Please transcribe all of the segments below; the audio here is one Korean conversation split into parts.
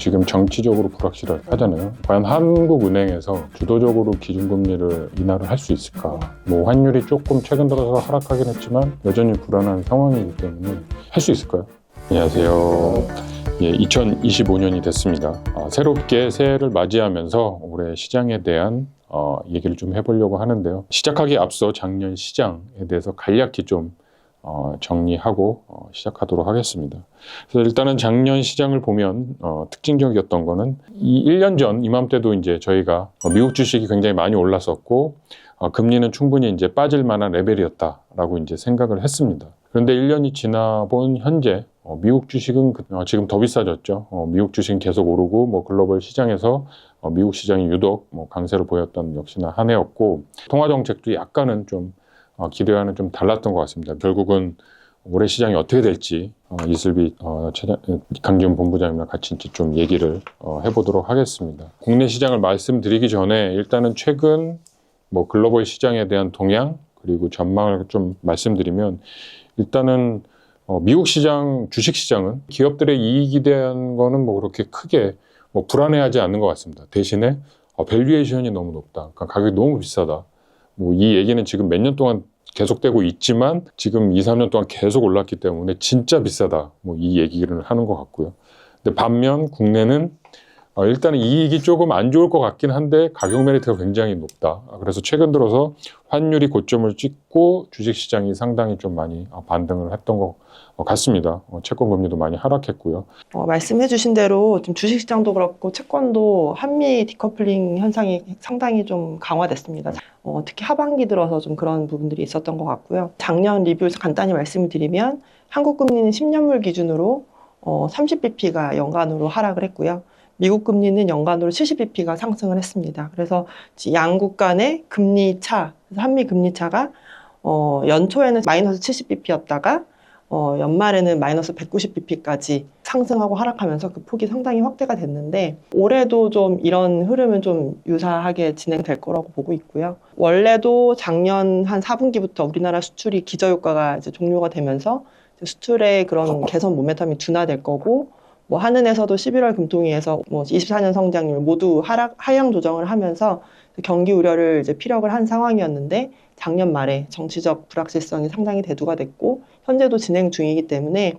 지금 정치적으로 불확실하잖아요. 과연 한국은행에서 주도적으로 기준금리를 인하를 할 수 있을까? 뭐 환율이 조금 최근 들어서 하락하긴 했지만 여전히 불안한 상황이기 때문에 할 수 있을까요? 안녕하세요. 2025년이 됐습니다. 새롭게 새해를 맞이하면서 올해 시장에 대한 얘기를 좀 해보려고 하는데요. 시작하기에 앞서 작년 시장에 대해서 간략히 좀 정리하고 시작하도록 하겠습니다. 그래서 일단은 작년 시장을 보면 특징적이었던 거는 이 1년 전 이맘때도 이제 저희가 미국 주식이 굉장히 많이 올랐었고 금리는 충분히 이제 빠질 만한 레벨이었다라고 이제 생각을 했습니다. 그런데 1년이 지나본 현재 미국 주식은 지금 더 비싸졌죠. 미국 주식은 계속 오르고 뭐 글로벌 시장에서 미국 시장이 유독 강세를 보였던 역시나 한 해였고 통화 정책도 약간은 좀 기대와는 좀 달랐던 것 같습니다. 결국은 올해 시장이 어떻게 될지 이슬비 강지훈 본부장님과 같이 좀 얘기를 해보도록 하겠습니다. 국내 시장을 말씀드리기 전에 일단은 최근 글로벌 시장에 대한 동향 그리고 전망을 좀 말씀드리면 일단은 미국 시장, 주식 시장은 기업들의 이익에 대한 거는 그렇게 크게 불안해하지 않는 것 같습니다. 대신에 밸류에이션이 너무 높다. 그러니까 가격이 너무 비싸다. 이 얘기는 지금 몇 년 동안 계속되고 있지만 지금 2, 3년 동안 계속 올랐기 때문에 진짜 비싸다. 이 얘기를 하는 것 같고요. 근데 반면 국내는 일단은 이익이 조금 안 좋을 것 같긴 한데 가격 메리트가 굉장히 높다. 그래서 최근 들어서 환율이 고점을 찍고 주식시장이 상당히 좀 많이 반등을 했던 것 같습니다. 채권 금리도 많이 하락했고요. 말씀해 주신 대로 좀 주식시장도 그렇고 채권도 한미 디커플링 현상이 상당히 좀 강화됐습니다. 특히 하반기 들어서 좀 그런 부분들이 있었던 것 같고요. 작년 리뷰에서 간단히 말씀을 드리면 한국 금리는 10년물 기준으로 30bp가 연간으로 하락을 했고요. 미국 금리는 연간으로 70bp가 상승을 했습니다. 그래서 양국 간의 금리 차, 한미 금리 차가 연초에는 마이너스 70bp였다가 연말에는 마이너스 190bp까지 상승하고 하락하면서 그 폭이 상당히 확대가 됐는데 올해도 좀 이런 흐름은 좀 유사하게 진행될 거라고 보고 있고요. 원래도 작년 한 4분기부터 우리나라 수출이 기저효과가 이제 종료가 되면서 수출의 그런 개선 모멘텀이 둔화될 거고 한은에서도 11월 금통위에서 24년 성장률 모두 하향 조정을 하면서 경기 우려를 이제 피력을 한 상황이었는데 작년 말에 정치적 불확실성이 상당히 대두가 됐고 현재도 진행 중이기 때문에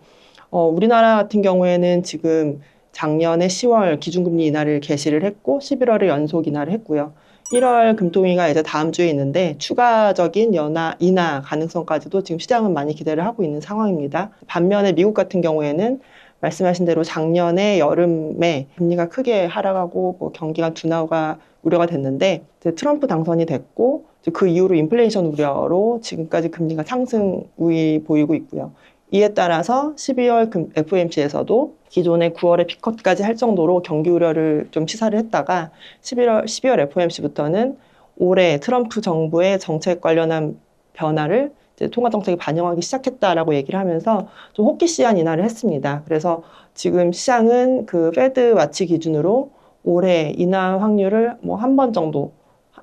우리나라 같은 경우에는 지금 작년에 10월 기준금리 인하를 개시를 했고 11월에 연속 인하를 했고요. 1월 금통위가 이제 다음 주에 있는데 추가적인 인하 가능성까지도 지금 시장은 많이 기대를 하고 있는 상황입니다. 반면에 미국 같은 경우에는 말씀하신 대로 작년에 여름에 금리가 크게 하락하고 경기가 둔화가 우려가 됐는데 트럼프 당선이 됐고 그 이후로 인플레이션 우려로 지금까지 금리가 상승 우위 보이고 있고요. 이에 따라서 12월 FOMC에서도 기존의 9월에 피컷까지 할 정도로 경기 우려를 좀 시사를 했다가 12월 FOMC부터는 올해 트럼프 정부의 정책 관련한 변화를 통화 정책이 반영하기 시작했다라고 얘기를 하면서 좀 호기시한 인하를 했습니다. 그래서 지금 시장은 그 페드 와치 기준으로 올해 인하 확률을 한 번 정도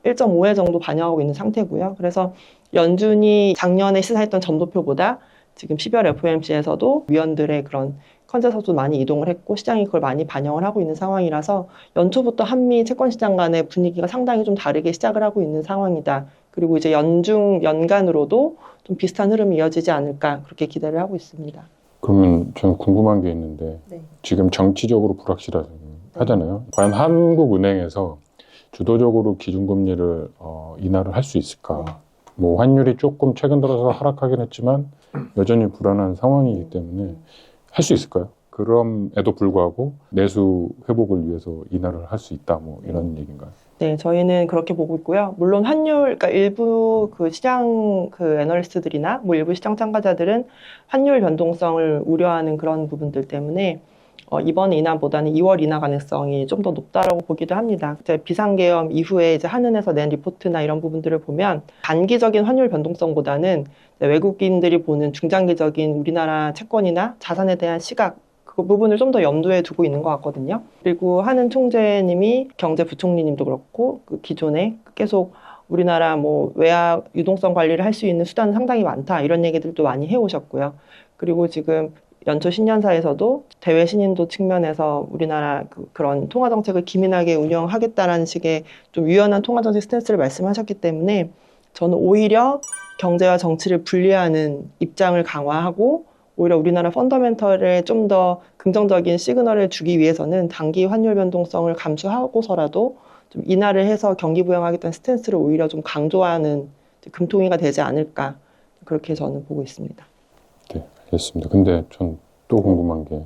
1.5회 정도 반영하고 있는 상태고요. 그래서 연준이 작년에 시사했던 점도표보다 지금 12월 FOMC에서도 위원들의 그런 컨센서스도 많이 이동을 했고 시장이 그걸 많이 반영을 하고 있는 상황이라서 연초부터 한미 채권 시장 간의 분위기가 상당히 좀 다르게 시작을 하고 있는 상황이다. 그리고 이제 연간으로도 좀 비슷한 흐름이 이어지지 않을까 그렇게 기대를 하고 있습니다. 그러면 저는 궁금한 게 있는데 지금 정치적으로 불확실하잖아요. 과연 한국은행에서 주도적으로 기준금리를 인하를 할 수 있을까? 환율이 조금 최근 들어서 하락하긴 했지만 여전히 불안한 상황이기 때문에 할 수 있을까요? 그럼에도 불구하고 내수 회복을 위해서 인하를 할 수 있다 이런 얘기인가요? 네, 저희는 그렇게 보고 있고요. 물론 그러니까 일부 시장 애널리스트들이나 일부 시장 참가자들은 환율 변동성을 우려하는 그런 부분들 때문에 이번 인하보다는 2월 인하 가능성이 좀 더 높다라고 보기도 합니다. 비상계엄 이후에 이제 한은에서 낸 리포트나 이런 부분들을 보면 단기적인 환율 변동성보다는 외국인들이 보는 중장기적인 우리나라 채권이나 자산에 대한 시각 그 부분을 좀 더 염두에 두고 있는 것 같거든요. 그리고 한은 총재님이 경제부총리님도 그렇고 기존에 계속 우리나라 외화 유동성 관리를 할 수 있는 수단은 상당히 많다 이런 얘기들도 많이 해오셨고요. 그리고 지금 연초 신년사에서도 대외 신인도 측면에서 우리나라 그런 통화 정책을 기민하게 운영하겠다라는 식의 좀 유연한 통화 정책 스탠스를 말씀하셨기 때문에 저는 오히려 경제와 정치를 분리하는 입장을 강화하고 오히려 우리나라 펀더멘털에 좀 더 긍정적인 시그널을 주기 위해서는 단기 환율 변동성을 감수하고서라도 좀 인하를 해서 경기 부양하겠다는 스탠스를 오히려 좀 강조하는 금통위가 되지 않을까 그렇게 저는 보고 있습니다. 네, 알겠습니다. 근데 전 또 궁금한 게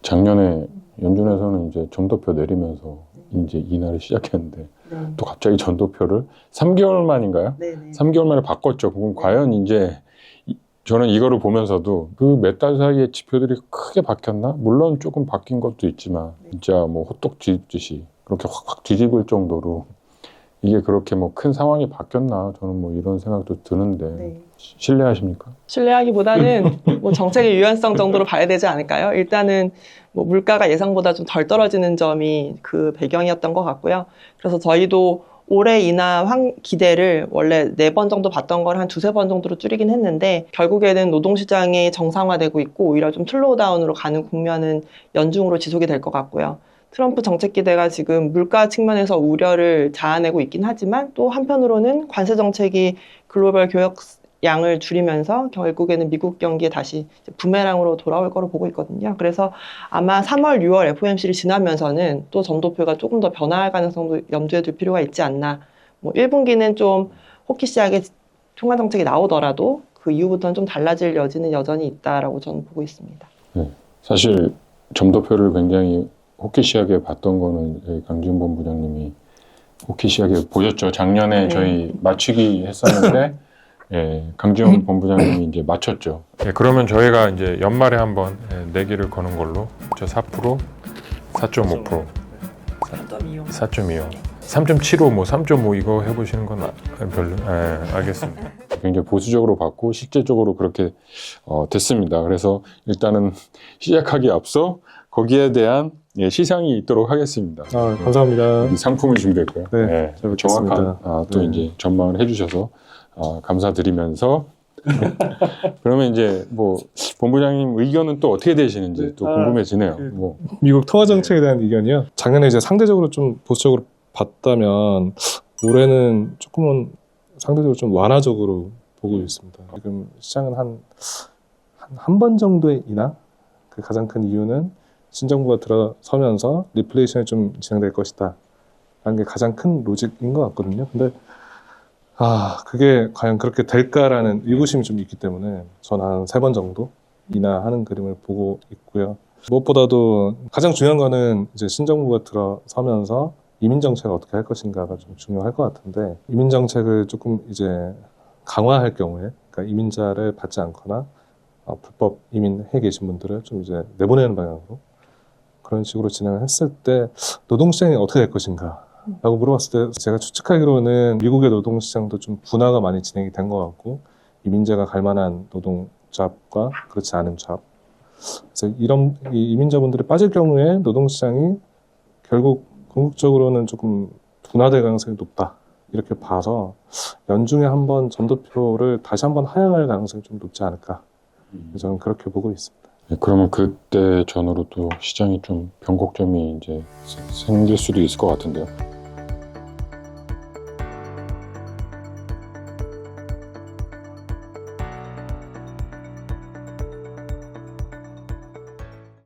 작년에 연준에서는 이제 전도표 내리면서 이제 인하를 시작했는데 또 갑자기 전도표를 3개월 만인가요? 네네. 3개월 만에 바꿨죠. 그럼 과연 이제 저는 이거를 보면서도 그 몇 달 사이에 지표들이 크게 바뀌었나? 물론 조금 바뀐 것도 있지만 진짜 뭐 호떡 뒤집듯이 그렇게 확확 뒤집을 정도로 이게 그렇게 뭐 큰 상황이 바뀌었나? 저는 뭐 이런 생각도 드는데 네. 신뢰하십니까? 신뢰하기보다는 뭐 정책의 유연성 정도로 봐야 되지 않을까요? 일단은 뭐 물가가 예상보다 좀 덜 떨어지는 점이 그 배경이었던 것 같고요. 그래서 저희도 올해 인하 기대를 원래 4번 정도 봤던 걸 한 2-3번 정도로 줄이긴 했는데 결국에는 노동시장이 정상화되고 있고 오히려 좀 슬로우다운으로 가는 국면은 연중으로 지속이 될 것 같고요. 트럼프 정책 기대가 지금 물가 측면에서 우려를 자아내고 있긴 하지만 또 한편으로는 관세 정책이 글로벌 교역량을 줄이면서 결국에는 미국 경기에 다시 부메랑으로 돌아올 거로 보고 있거든요. 그래서 아마 3월, 6월 FOMC를 지나면서는 또 전도표가 조금 더 변화할 가능성도 염두에 둘 필요가 있지 않나. 뭐 1분기는 좀 호키시하게 통화 정책이 나오더라도 그 이후부터는 좀 달라질 여지는 여전히 있다라고 저는 보고 있습니다. 네, 사실 점도표를 굉장히 호키시하게 봤던 거는 강지훈 본부장님이 호키시하게 보셨죠. 작년에 저희 맞추기 했었는데 강지훈 본부장님이 이제 맞췄죠. 그러면 저희가 이제 연말에 한번 내기를 거는 걸로 저 4%, 4.5%, 4.25, 3.75, 뭐 3.5 이거 해보시는 건 별로. 알겠습니다. 굉장히 보수적으로 봤고 실제적으로 그렇게 됐습니다. 그래서 일단은 시작하기 앞서 거기에 대한 시상이 있도록 하겠습니다. 감사합니다. 이 상품을 준비했고요. 네, 잘 정확한 뵙겠습니다. 또 네. 이제 전망을 해주셔서 감사드리면서 그러면 이제 뭐 본부장님 의견은 또 어떻게 되시는지 또 궁금해지네요. 뭐 미국 통화 정책에 대한 의견이요. 작년에 이제 상대적으로 좀 보수적으로 봤다면 올해는 조금은 상대적으로 좀 완화적으로 보고 있습니다. 지금 시장은 한 번 정도의 인하? 그 가장 큰 이유는 신정부가 들어서면서 리플레이션이 좀 진행될 것이다 라는 게 가장 큰 로직인 것 같거든요. 근데 그게 과연 그렇게 될까라는 의구심이 좀 있기 때문에 저는 한 3번 정도 인하하는 그림을 보고 있고요. 무엇보다도 가장 중요한 거는 이제 신정부가 들어서면서 이민 정책을 어떻게 할 것인가가 좀 중요할 것 같은데 이민 정책을 조금 이제 강화할 경우에 그러니까 이민자를 받지 않거나 불법 이민해 계신 분들을 좀 이제 내보내는 방향으로 그런 식으로 진행을 했을 때 노동시장이 어떻게 될 것인가 라고 물어봤을 때 제가 추측하기로는 미국의 노동시장도 좀 분화가 많이 진행이 된 것 같고 이민자가 갈 만한 노동잡과 그렇지 않은 잡 그래서 이런 이민자분들이 빠질 경우에 노동시장이 결국 궁극적으로는 조금 둔화될 가능성이 높다 이렇게 봐서 연중에 한번 전도표를 다시 한번 하향할 가능성이 좀 높지 않을까 저는 그렇게 보고 있습니다. 그러면 그때 전후로 또 시장이 좀 변곡점이 이제 생길 수도 있을 것 같은데요.